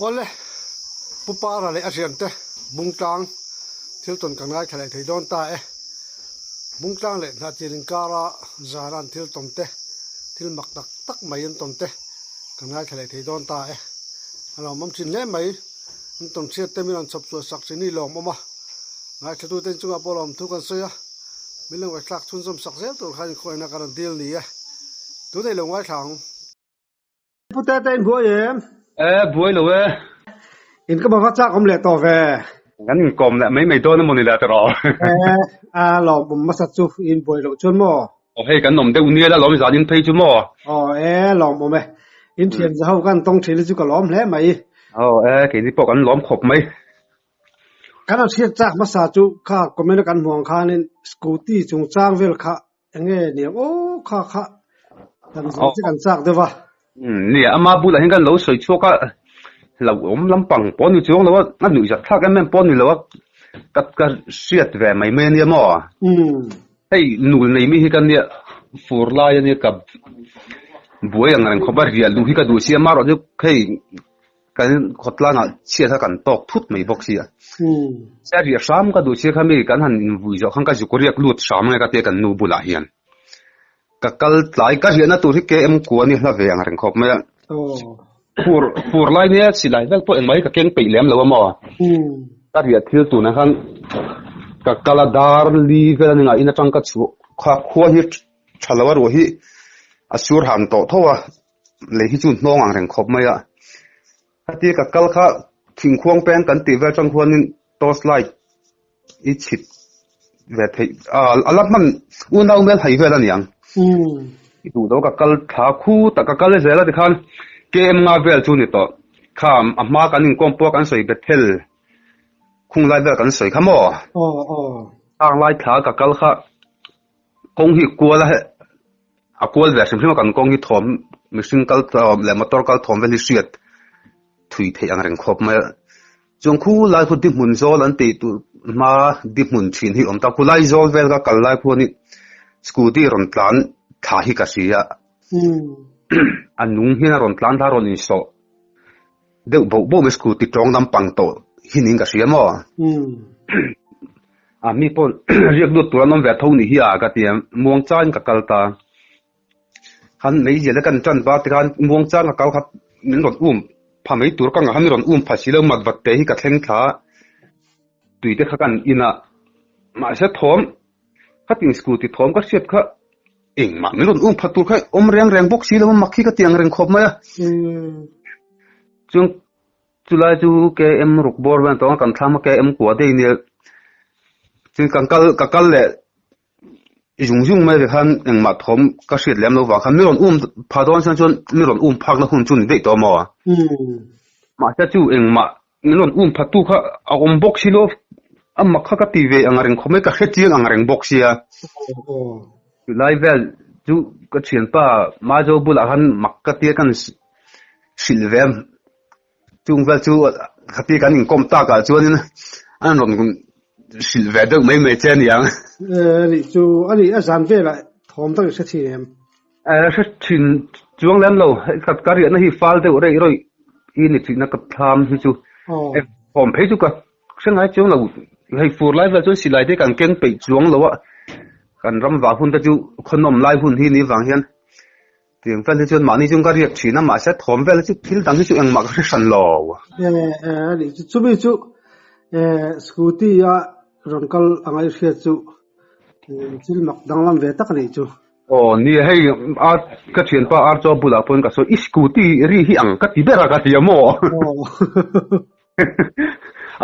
Ole pupara le asiante bungtang tilton kangai thalai thei don ta bungtang le na chirin kara zaran til tomte til mak tak tak mai an tomte kangai thalai thei don ta alo mam chin le mai an tom chiat te min an chap chu sak chini lom oma ngai thatu ten chunga polom thu kan soya milang wa tlak chun som sak zel tur khan khoina kan deal ni tu dei lo ngai thang puta ten bo yem buổi lâu in ka ba cha kom le to ve ngắn còm lại mấy đôi nó một này là tao lo bum ma sa chu in boy lo chun mo hay cái nồng đeo nia là làm sao đến thấy chứ mò lo mo me in thian za ho kan tong thil chu ka lom hle mai cái gì bỏ cái lõm khop mấy kan thian cha ma sa chu kha comment kan huang khan in scooty chung chang vel kha enge ni kha kan ji kan chak de wa nè ama bu là hiện cái lẩu sôi chua cái lẩu lắm bằng bỏ nhiều chỗ lẩu nó nhiều giật khác cái men bỏ nhiều lẩu cái xiết về mấy men nè mò hey nụ này mi cái nè phur lai nè cái buổi anh khóc bari lu hi cái đồ xia mà rồi hey cái khot la na chia ra cái tóc thút mấy bọc xia sẽ riêng sắm cái đồ xia cái mấy cái hắn vui cho khang cái gì có riêng lụt sắm cái cái nụ bu là hiền kakal tlai ka hian tu ri ke em ko ni hla ve ang reng khop me pur lai ne silai vel po en mai ka keng pe lem lo mo ta ria thil tu na khan kakala dar li vel ni nga ina tang ka chu kha kho hi thalawa ro hi asur han to thowa le hi chu nong ang reng khop me ya ati kakal kha thing khuang pen kan ti vel tang khuan in tos lai I chit ve thei alat man unau mel hai vel an yang đủ đâu các thả khu tất cả cái gì là thì khan game ngà về chu ni to kham amma kan in kompo kan soi betel khung lai ve kan soi khamo ang lai thả các cái kha kong hi kwa la a kwal ve sim sim kan kong hi thom machine kal le motor kal thom ve li siat thui the ang reng khop ma chung khu lai khu dip mun zol an ti tu ma dip mun thin hi om ta khu lai zol vel ka kal lai khu ni scooty ron tlan tha hi ka sia anung hina ron tlan tha ron in so de bo scooty tong lam pang to hinin ka sia mo a mi pon riek du tur nom ve thau ni hi a ka tiam muang chan ka kalta han mei je la kan chan ba ti kan muang chan ka kal khat min ron pha mei tur ka nga han ron phasilo mat wat te hi ka thleng tha tuite kha kan ina ma se thom tiếng scooty thom ka siat kha eng ma mi ron phatur kha reng bok si lo makhi ka tiang reng khop ma chung chulai chu ke em ruk bor ban to kan thama ke em ko de ni chung ka kal le jung mai de khan eng ma thom ka siat lem lo wa khan mi ron phadon san chon mi ron phak la hun chun de to ma ma cha chu eng ma mi ron phatu kha bok si lo amma kha ka ti ve angareng khome ka khechiang angareng boxia lai vel chu ka thian pa ma jo bula han makka ti kan silvem chung vel chu khati kan in kom ta ka chuan an ron silve de mai chen yang ri chu ani a zan ve la thom ta se thi em se thin chuang lem lo khat ka ri na hi fal de rei roi I ni thi na ka tham hi chu hom phei chu ka sengai chu lo hay phur lai vel chu silai de kan keng pe chuang lo wa kan ram wa hun ta chu khonom lai hun hi ni wang hian tiang vel chu mani chung ka riak thina ma se thom vel chu thil dang hi chu eng ma ka san lo ri chu bi chu scooty ya ronkal angai sia chu chil mak dang lam ve tak ni chu ni hay ka thian pa ar cho bula pon ka so scooty ri hi ang ka ti bera ka ti mo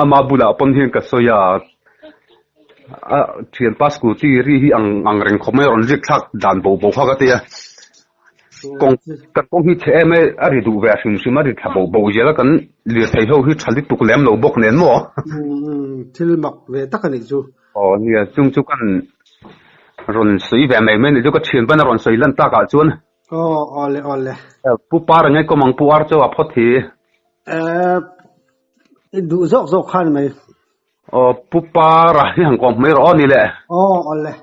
ama bula pon hian ka soya thian pa scooty ri hi ang reng khome ron rik thak dan bo kha ka te kong hi the me ari du ve sim ari tha bo je la kan li thei ho hi thali tuk lem lo bok nen mo thil mak ve tak ani chu ni chung chu kan ron sui ve mai men ju ka thian ban ron soi lan ta ka chuan ole pu par ngai ko mang pu ar cho a phothi du zok khan mai pupa ra yang ko mai ro ni le ole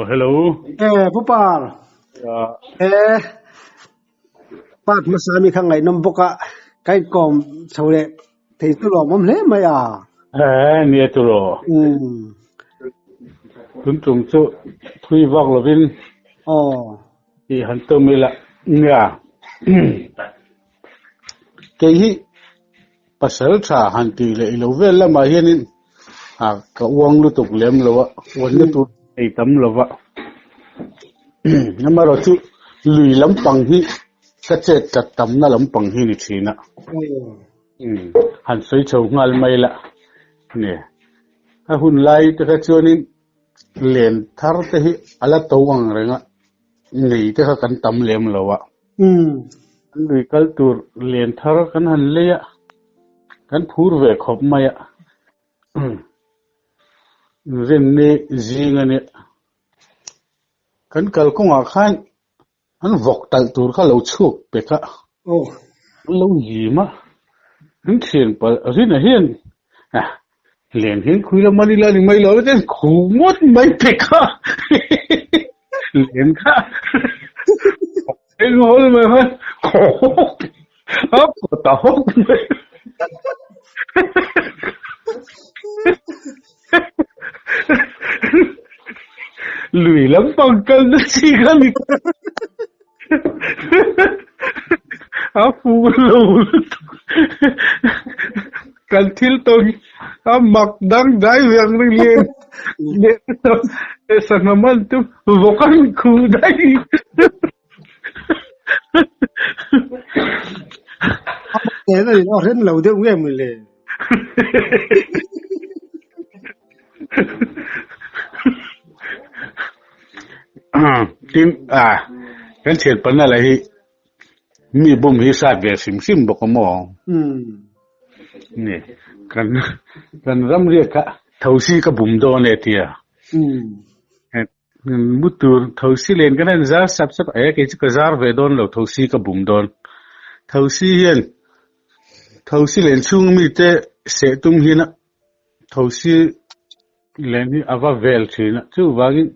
hello pupar ปาดมาสามีข้างไงนมปกะไก่กอมเฉาเละเทตุลอมมเละไม่เนี่ยตัวรอคุณตรงจุทุยบอกเราเป็นอ๋อที่หันตัวมีละเนี่ยเกี่ยภาษาชาหันตีเลยเราเวลามาเห็นก็วงลุตุกเลี้ยมเราวะวันนี้ตัวไอ้ตั้มเราวะนั่นมาเราจุลุยลำปังที่กระเจ็ดจัดตั้มน่าลำปังที่นี่ทีนะหันใส่ชงงานไม่ละเนี่ยถ้าหุ่นไล่แต่ก็ชวนนี่เลียนทาร์ตที่อะไรตัววังอะไรเงี้ยนี่แต่ก็กันตั้มเลี้ยมเราวะลุยกัลตัวเลียนทาร์กันหันเลยอะกันพูดเวกขบไม่อะเรื่องนี้จริงอันนี้กันกัลกงอาคารอันวกตัลตัวเขาเราชุกเปกะเราหีมะอันเขียนไปอะไรนะเห็นเรียนเห็นคุยแล้วมันนี่ละนี่ไม่รู้แต่ขู่มดไม่เปกะเรียนค่ะเอ็งหัวเลยมั้ยขู่อ๊ะก็ตาหกเลยลุยลำปังกันนะสิกันฟูลูกันทิลตรงมักดังได้เรื่องเรียนสังมันตุวกันคูได้แต่นั่นเราเห็นเราเดี๋ยวเงี้ยมันเลยทีมกันเฉียดปันอะไรมีบุ้มฮิซาเบียซิมบอกมองนี่กันรำเรียกะเท่าซีกับบุ้มโดนเลยทีมุตุเท่าซีเลนกันนั่นซาสับกิจกระซาร์เวดอนเราเท่าซีกับบุ้มโดนเท่าซีเห็นเท่าซีเลนช่วงมีแต่เสตุงหินะเท่าซีเลนนี่อาวาเวลชีนะจู่ว่ากิน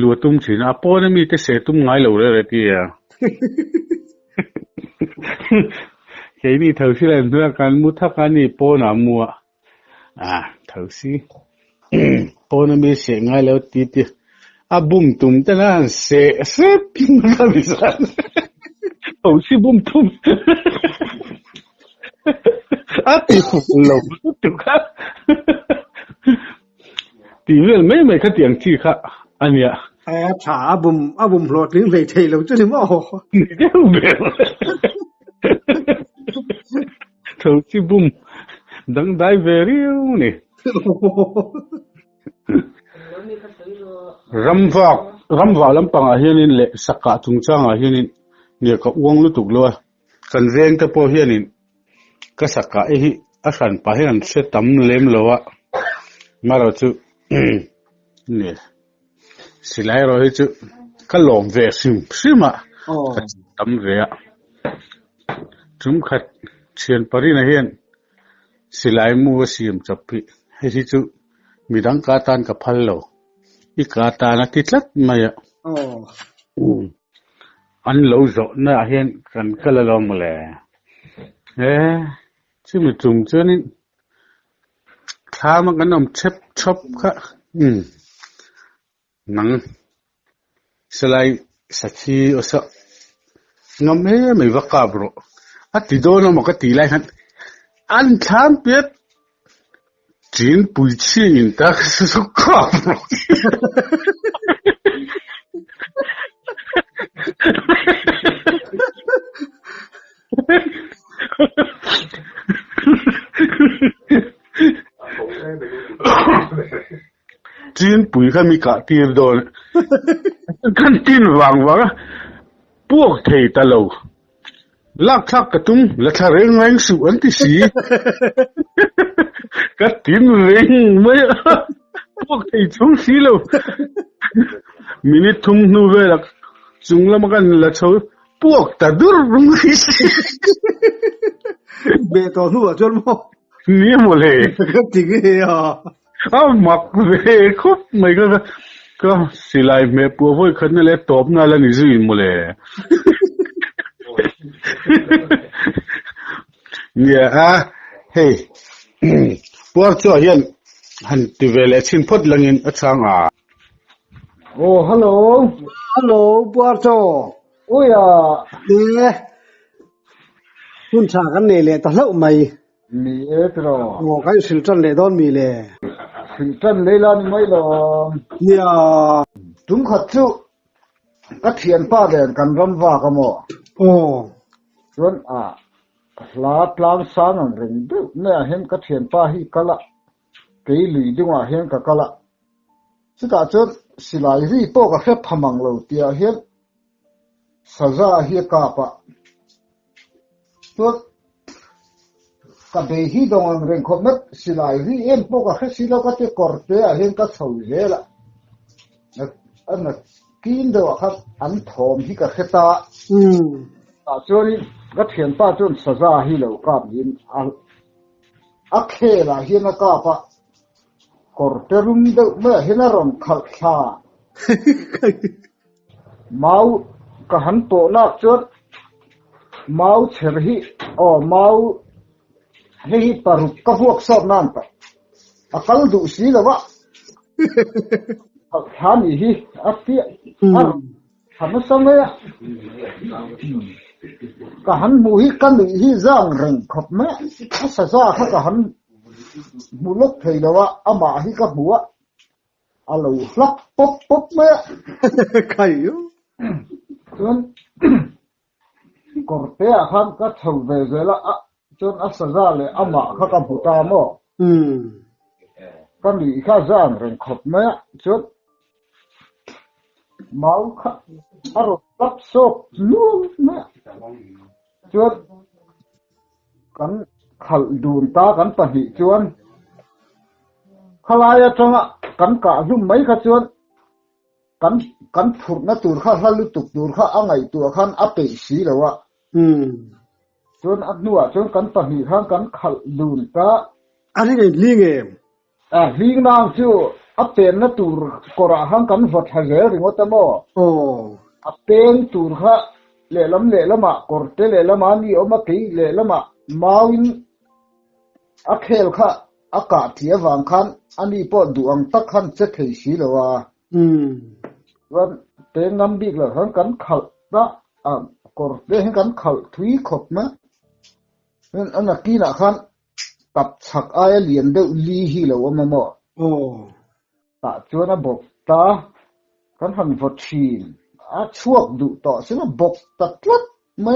ลัวตุ้มชีนะปอนมีแต่เสตุงไงเราเลยทีแค่นี้เท่าซีเลนเพื่อการมุทักการนี่ปอนามัวเท่าซีปอนมีเสไงแล้วตีบุ้มตุ้มแต่นั่นเสปิ้งกันไม่สันเท่าซีบุ้มตุ้มตีฝุ่นเราถูกครับตีเรื่องไม่ขัดอย่างที่ค่ะอันเนี้ยฉาบุ้มหลอดลิ้นเลยเทเราจะได้มั้งนี่เดี๋ยวเบลเท่าที่บุ้มดังได้เวรียวนี่รำวากลำปังอาเฮียนินเละสักกะทุงช่างอาเฮียนินเนี่ยก็อ้วงลุตุกลัวกันเรียงตะโพเฮียนินก็สักกะอาสันไปให้กันเสตัมเล็มลัวมาเราจุเนี่ยสิไลเราให้จุก็ลองเวซิมะตัมเรียจุ่มขัดเชียนปรินะเฮียนสิไลมัวซิมจับปีให้ที่จุมีดังกาตานกับพัลโลอีกาตานะติดลัดมาอ่ะอันโลโซน่ะเฮียนกันก็ละลองมาเลยชื่อมันจุ่มเจ้านี่ข้ามันกันน้ำเช็บชอบค่ะนังสไลสักทีโอซะงามไม่ว่ากับโรติดโดนมันก็ตีไล่หันอันทำเปียดจีนปุยชีอินทักสุขกับโรจีนปุยเขามีกะตีร์โดนกันจีนวางพวกเทตะโลลักทักกระตุ้งและทะเลแรงสุอันที่สีกัดจีนเร่งไม่พวกเททุ่งสีโลมินิทุ่งนูเวลักจุงละมันกันละชาวพวกตะดุรุ่งสีเบตอนนู้นจนมั้งนี่หมดเลยจริงเหรอมักเวคุบไม่ก็สิไลเมปัวไว้คันนี่แหละตบนั่นแหละนี่สิหมดเลย Nghĩa hey bữa cho hiện hành tỷ về lệ xin phốt lần in ở sang à. Oh, hello. Hello, Puerto. Ôi à, Nè, hun cha kan ne le ta hlau mai. mi etro. Ngo kan sil tan le don mi le. Filtran leilan mai lo. Nia, Tung khat chu. Ka thian pa den kan ram wa ka mo. oh, Chuan a la plan san an ring du. Ne a hen ka thian pa hi kala. Kei lui dung a hen ka kala. Sita chuan silai ri po ka phep phamang lo tia hen. Saza hi ka pa. Chuan ka be hi dong an ring khop met silai ri em po ka khe silo ka te korte a hen ka thau le la. An kin do khat an thom hi ka kheta a chori ga thian pa chon saza hi lo kap yin a khela hi na ka pa korte rum de me hina rom khal kha mau ka han to na chon mau cher hi o mau hi paru ka huak sop nan pa akal du si la wa khani hi atia ar hama samaya ka han mu hi kan hi zang reng khop me sa za kha ka han mu lok thei lawa ama hi ka buwa alo flak pop pop me kai yo. chon korte a khan ka thau ve zela chon a sa za le ama kha ka buta mo kan li kha zang reng khop me chon mau kha aro tap sop luôn me chuan kan khal dun ta kan pahi chuan khalaya changa kan ka zum mai kha chuan kan phur na tur kha halu tuk tur kha angai tu khan ape si lawa chuan adnuwa chuan kan pahi khan kan khal dun ta Ani ngai ling em. ling nang chu apen na tur kora han kan vot ha zel ringot mo Oh, apen tur kha le lama korte le lama ni oma ki le lama mawin akhel kha aka thia wang khan ani po duang tak khan che thei si lawa wan te ngam bik la han kan khal da korte han kan khal thui khop ma nên ana kina khan tap chak aya lian de li hi lawa mo oh, ta chuan bok ta kan han vot thin a chuak du to sina bok ta tlat ma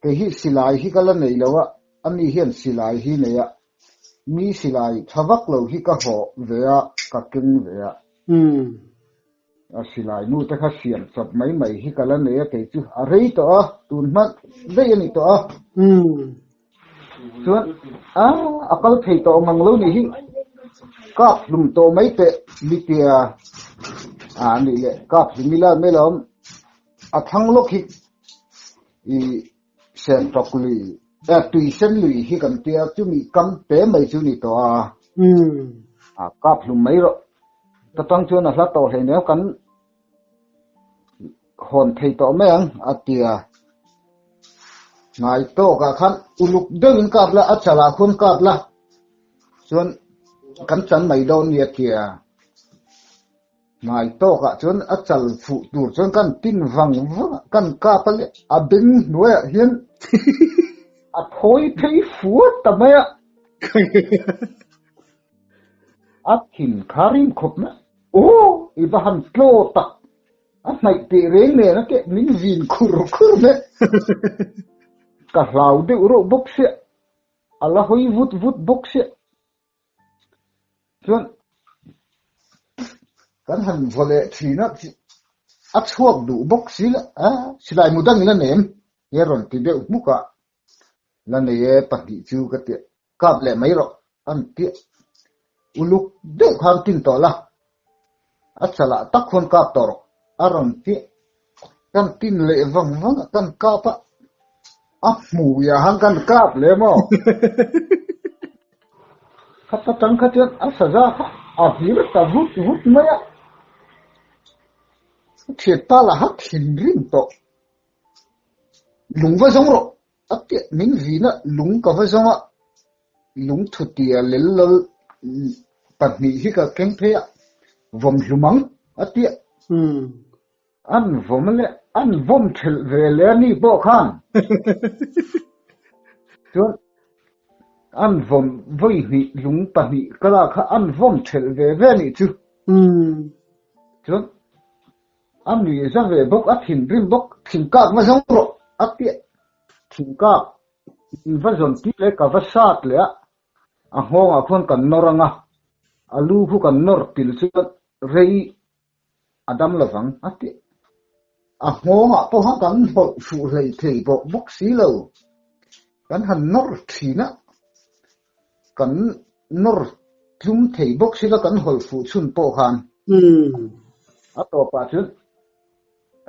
ke hi silai hi kala nei lawa ani hian silai hi neya mi silai thawak lo hi ka ho vea ka king vea a silai nu te kha siam chap mai hi kala neya ke chu a rei to tun man de ani to chuan akal thei to mang lo ni hi kap lum to mai te litia ni le kap mila melom athang lok hi I sen tokli tuition lui hi kan tia chu mi kam te mai chu ni to kap lum mai ro ta tang chu na hla to he ne kan hon thei to meng atia ngai to ka khan uluk deng kap la achala khun kap la chuan kan chan mai do ni kia ngai to ka chuan achal fu tur chuan kan tin wang kan kap le a bing noya hian a thoi thei fu ta maya a thin kharin khop na I bahan tlo tak a mai ti reng ne na ke ning vin khur ne ka hlau de ro bok se ala hoi vut bok se chuan kan han vole thina a chuak du bok sila silai mudang la nem yeron ti de muka la ne ye pahdi chu ka te kap le mai ro an ti uluk de kham tin to la achala tak khon kap tor aron ti kan tin le wang kan kapa mu ya han kan kap le mo khata tang khatyan asaza a vir ta vut maya thiet pa la hat hin rin to lung va zong ro ati min vina lung ka va zonga lung thutia lel pahni hi ka keng phea vom lumang ati an vom thel ve le ni bo khan chuan an vom voi ni lung pahni kala kha an vom thel ve ni chu chuan an ni za ve bok a thin rim bok thin ka ma zong ro ati thin ka va zon ti le ka va sat le a hong a khon kan noranga alu hu kan nor til chu rei adam lawang ati a hong a po ha kan hol fu rei thei bo bok si lo kan han nor thina kan nor tlum thei bok si la kan hol fu chun po khan a to pa chu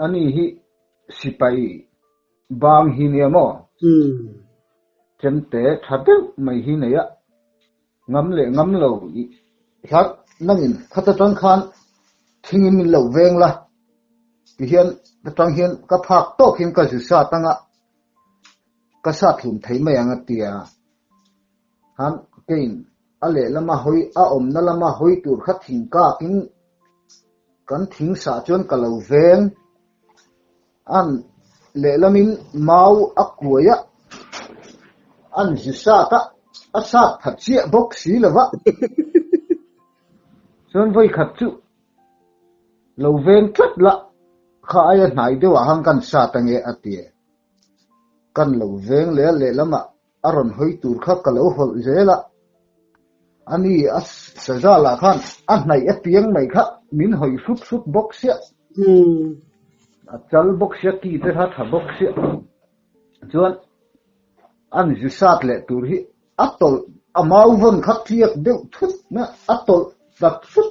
ani hi sipai bang hi ne mo chente thade mai hi ne ya ngam lo hak nangin khata tang khan thingin min lo veng la ki hian ta tang hian ka phak to hin ka ju sa tanga ka sa thum thei mai anga tia han kein ale lama hoi a om na lama hoi tur kha thing ka kin kan thing sa chon ka lo veng an le lamin mau akuya an ju sa ta a sa that chia bok si lawa chon voi khat chu lo veng tlat la kha aya nai de wa hang kan sa ta nge atie kan lo veng le lama aron hoi tur kha ka lo hol zela ani as saza la khan an nai a piang mai kha min hoi fut bok sia a chal bok sia ki te tha bok sia chuan an ju sat le tur hi atol amau von khat thiak de thut na atol dak fut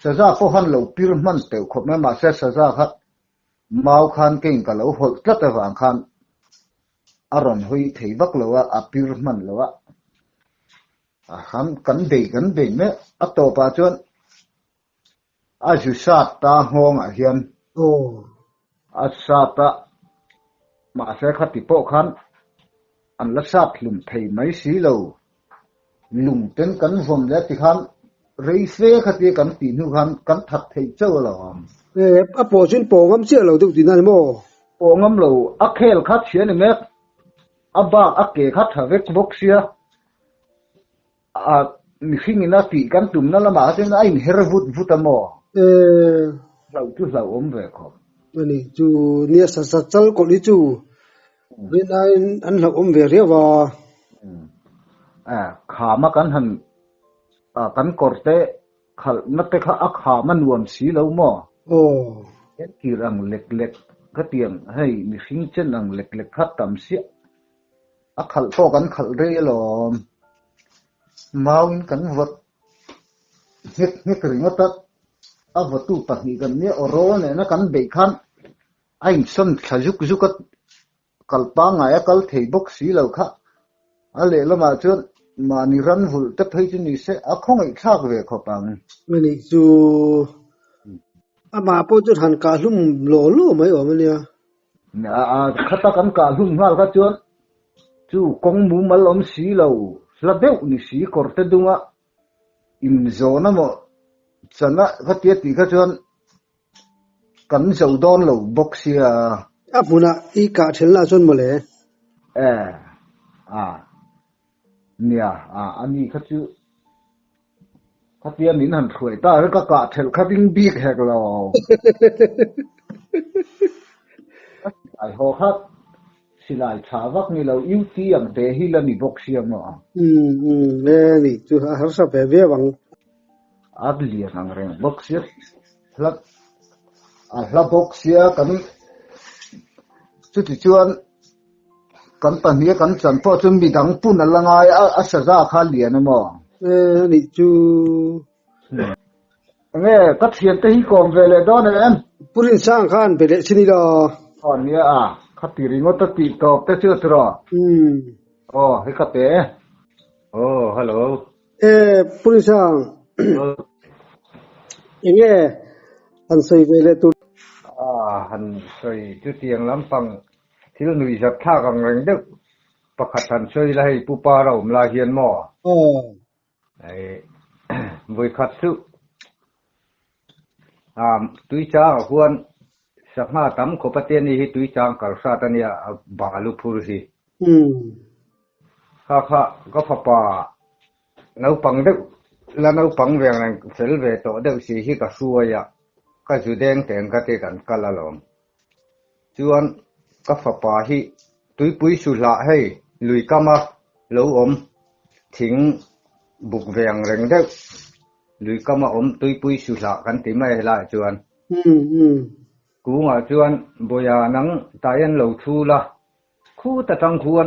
saza po han lo pir man te khop ma se saza khat mau khan kein ka lo hol tlat awang khan aron hui thei bak lowa a pir man lowa a han kan be me ato pa chuan a ju sat ta hong a hian a sata ma se khati po khan an la sat lum thei mai si lo lung ten kan vom le ti khan rei se khati kan ti nu khan kan that thei chau lo a po chun po ngam che lo tu tin na mo po ngam lo a khel khat chen me a ba a ke khat ha vek bok sia a mi khingina ti kan tum na lama ten a in hervut vutamo lo tu lo om ve kho ani chu nia sa chal ko ni chu bên anh học về riêng và khá mà kan han kan korte khal natte kha a kha man nuam si lo mo cái kirang lek cái tiang hay mi sing chen ang lek khat tam si a khal to kan khal re lo mau kan vot hek ring ata a votu pa ni kan ne oro ne na kan be khan ain son khajuk jukat kalpa ngaya kal thei bok si lo kha ale lama chuan mani ran vul te phei chu ni se a khong ai thak ve kho pang ni chu ama po chu han ka lum lo mai o mania a khata kan ka lum ngal ka chuan chu kong mu mal om si lo la deu ni si korte dunga in zona mo chana khatia ti kha chuan kan zo don lo bok sia apuna I ka thel na chon mole nia ani khachu khatia min han throi ta ka thel khating bik hek lo ai ho khat silai thawak ni lo UT ang te hi la ni bok siam no le ni chu har sa pe ve wang adli ang reng bok sia hla bok sia kan chu ti chuan kan pa hnia kan chan po chum mi dang pun alangai a saza kha lian mo ni chu nge ka thian te hi kom vele do ne em purin sang khan pe le chini lo on nia khati ringo ta ti top te chu tro he ka te hello purin sang nge an sei ve le tu han sei chu tiang lam pang ที่หนุ่ยจับท่ากังเรงเด็กประคัดทันช่วยเลยผู้ป่าเราลาเฮียนหม้อไอ้บริคัดสุตุยจ้าควรสักมาตั้มขบเตียนี่ตุยจ้างกัลซาตันยาบาลุพูรีข้าก็พป่าเราปังเด็กแล้วเราปังเวียงนั่งเซลเวโตเด็กสิฮิกสัวยก็จุดแดงแต่งกันเตกันกัลลอมจวนก็พป่าฮิตุยปุยสุลาให้ลุยกามาเหลวทิ้งบุกเวียงเร่งเด็กลุยกามาตุยปุยสุลากันที่ไม่ละจวนกูว่าจวนบ่ยานังตายันเหลวทูละคู่ตะจังควร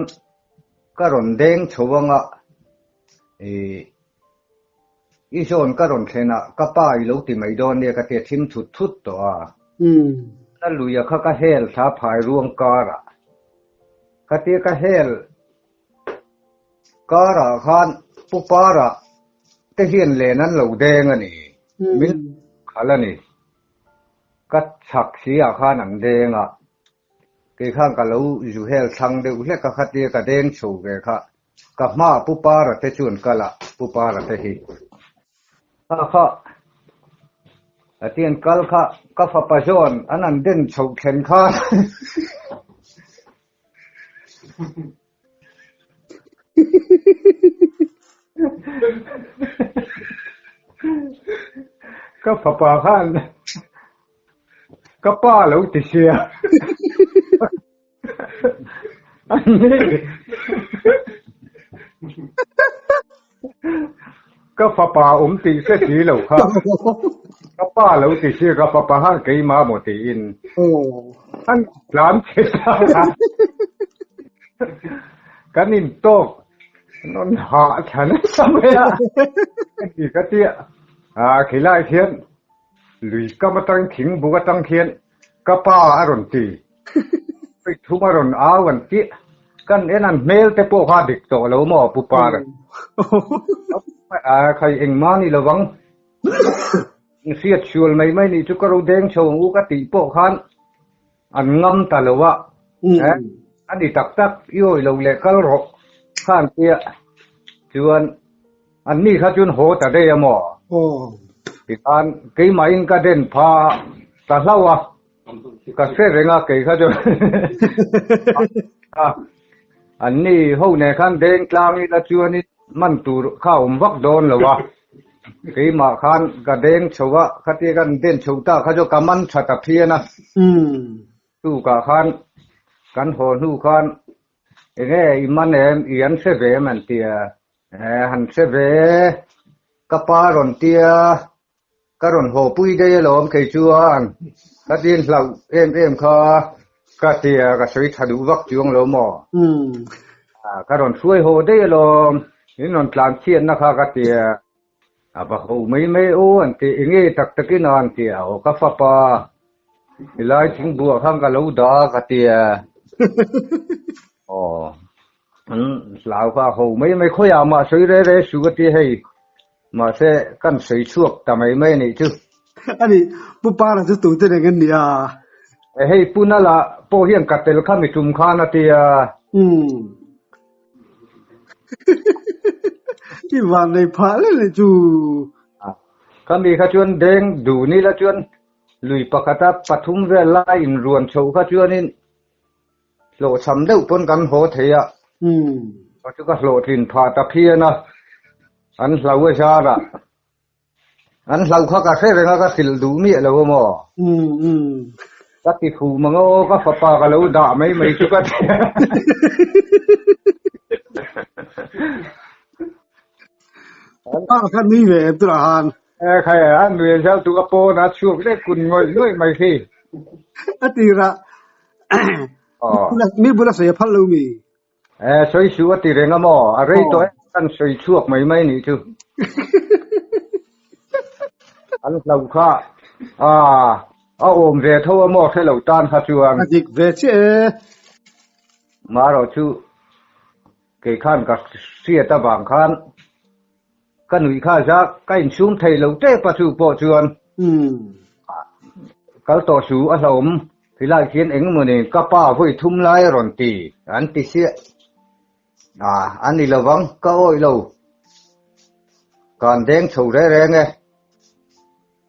ก็รอนแดงชวงอีโซนก็รอนเทนะก็ป้ายเหลวที่ไม่โดนเนี่ยก็เตะทิมทุดตัวนั่นลุยเขาก็เฮลท้าพายร่วงการะก็เตะก็เฮลการะขันปุปาระแต่เฮียนเลนั้นเหลวแดงนี่มิลขันนี่ก็ฉักเสียขันอันแดงเกี่ยข้างกับเหลวอยู่เฮลชังเดือดเล็กก็ขัดเตะก็แดงโฉกเลยค่ะกับมาปุปาระเตชวนกันละปุปาระเตหีข้าเตียนกัลข้าก็ฟ้าประจอนอันนั้นเด่นโฉกเข็นข้าก็ฟ้าป่าข้านก็ป้าแล้วติเชียอันนี้ก็ฟ้าป่าติเสียทีแล้วครับก็ป้าแล้วติเชียก็ฟ้าป่าข้านกี่มาหมดตีอินอันหลานเจ้ากันนินโตกนนหาฉันทำไมอีกทีขี้ไล่เทียนลุยก็มาตั้งทิ้งบุกตั้งเทียนก็ป้าอารมณ์ตีไปทุ่มอารมณ์วันที่กันนั่นเมลแต่พวกเขาเด็กโตแล้วหมอปุปาร์ใครเองมานี่ระวังเสียชวนไม่นี่จุกเราแดงชงอุกติพวกเขาอันงำตลอดว่าอันนี้ตักย่อยเราเล็กก็รกข้างเตี้ยชวนอันนี้เขาจนโหแต่ได้หมออีกอันกี่มาอินก็เด่นพาตาเล่าก็เสียเรื่องกี่เขาจนอันนี้เขาในขั้นเด่นกลางนี่ละชวนนี่มันตูข้าววักโดนหรือวะกี่มาขั้นก็เด่นชัวขัดกันเด่นชัวตาเขาจะกำมันชัดเพียนะตู้กับขั้นกันโหนูขั้นเอ้ยมันเอียนเสเวมันเตียหันเสเวก็ปารอนเตียก็รอนโหปุยได้หลอมเคยชวนก็ดินเราเอ็มเขาก็เตียก็สวยถดูวักจวงหลอมก็รอนช่วยโหได้หลอมนี่นอนกลางเชียนนะคะก็เตียบ่โหไม่โอ้อันเตียงี้ตักกินอันเตียโอก็ฟ้าป่าหลายทิ้งบัวข้างก็เราด่าก็เตียลาวก็โหไม่ค่อยเอามาซื้อเร่ๆสุกติให้มาเสกันใส่ช่วงแต่ไม่นี่จุอันนี้ปุปาระจะตู่เจริญกันเนี่ยให้ปุ่นนั่นละพอเฮียงกัดเตลข้ามีจุ่มข้านาทีที่วันในพาเลยจูข้ามีข้าชวนเด้งดูนี่ละชวนลุยปะกตาปฐุมเวลาอินรวนโชว์ข้าชวนนี่โหลดสำเร็จปนกันโหเทียก็จะก็โหลดหินผาตะเพียนะอันเราชาละอันเราข้ากระเซ็งก็สิลดูมีอะไรวะมั้งก็ติดหูมังโอ้ก็ฟ้าป่าก็เราด่าไม่ชุกติป้าคันนี้เว้ยตุลาหันใครอันเวียนเช้าตัวโปนัดช่วงเล็กคุณงอยด้วยไม่ขี้อันตีระมีบุรุษเสียพันลูมีสวยชัวตีเรงอ่ะอะไรตัวกันสวยช่วงไม่นี่จูอันเราข้าโอมเวทว่าหม้อให้เราตานข้าชวนจิกเวชมาเราชูเกี่ยขันกับเสียตะบางขันกันหนุ่ยข้าจะใกล้ชุ่มไทยเราเจ๊ประชูปอชวนกัลต่อชูอารมณ์ thì lại khiến anh mà này các bà với thum lại rồi thì anh tí xe anh đi là vắng có ôi lâu còn đen sầu rẽ nghe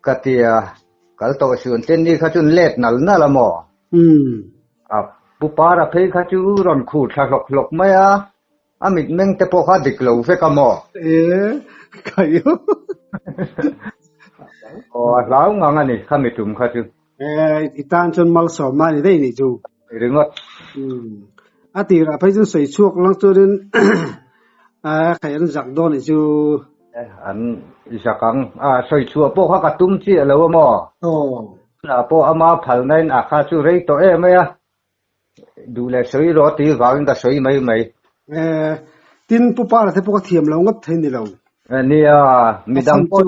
cái thì cái tổ sườn tên đi khá chun lết nà là mỏ bố bà đã thấy khá chú rồi khủ thạc lọc mấy mình tế bộ khá địch lâu phê cả mỏ cái lão ngang anh này khá mệt trùm khá chú itan chun mal so ma ni dei ni chu đừng ngất ati ra phai chun soi chuak lang chu den khai an jak don ni chu anh isakang soi chua po khá cả tum chi lâu mỏ là po ama phal nên khá chú rei to em ấy đủ là soi rồi thì vào cái soi mấy tin pu pa la the pu ka thiam lo ngat thein ni lo ni mi dang po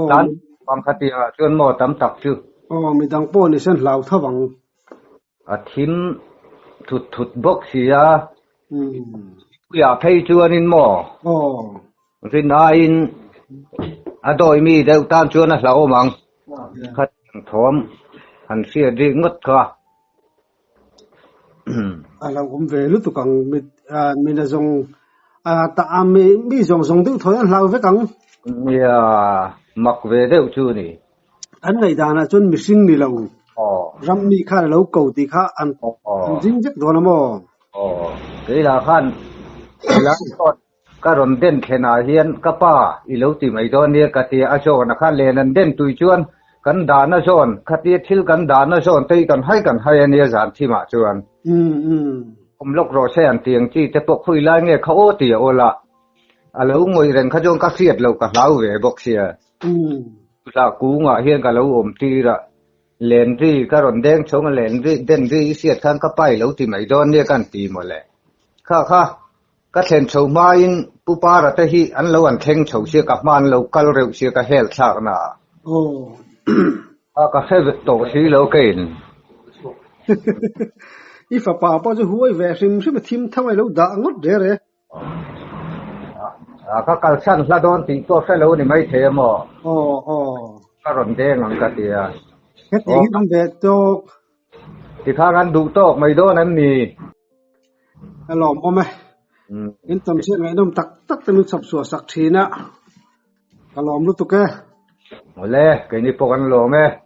lan pang khati chuan mo tam tak chu mi dang po ni sen lau thawang thim thut bok sia ya phei chuan in mo rin in doi mi deu tan chuan a lau mang khat thom han sia ri ngot ka ala gum ve lu tu kang mi na zong ta mi zong tu thoi an lau ve kang ya mak ve deu chu ni an ngai da na chun mi sing ni lo ram mi kha lo ko ti kha an jing jek do na mo cái là khan là tốt cái rồng đen khena hiền cái pa ilau ti mai do nia cái tia aso na khan le nan den tui chuan kan da na zon cái tia thil kan da na zon tei kan hai ania zan thi ma chuan lok ro se an tiang chi te pok khui lai nge kho ti ola alo ngoi ren kha jong ka siat lo ka lau ve bok sia la ku nga hian ka lo om ti ra len ri ka ron deng chong len ri den ri siat khan ka pai lo ti mai don nia kan ti mo le kha ka thlen chho ma in pu pa ra te hi an lo an theng chho sia ka man lo kal reu sia ka hel thak na ka se to si lo kein ifa pa pa ju huai ve sim sim thim thawai lo da ngot de re ka kal san la don ti to se lo ni mai the mo ka ron deng ang ka tia cái tiếng trong về cho thì khang ăn đủ to mày đó em nì lòm ôm ấy in tầm xe ngày đông tắc tên sập sủa sặc thìn á lòm lúc tục cái ole cái này po kan lo me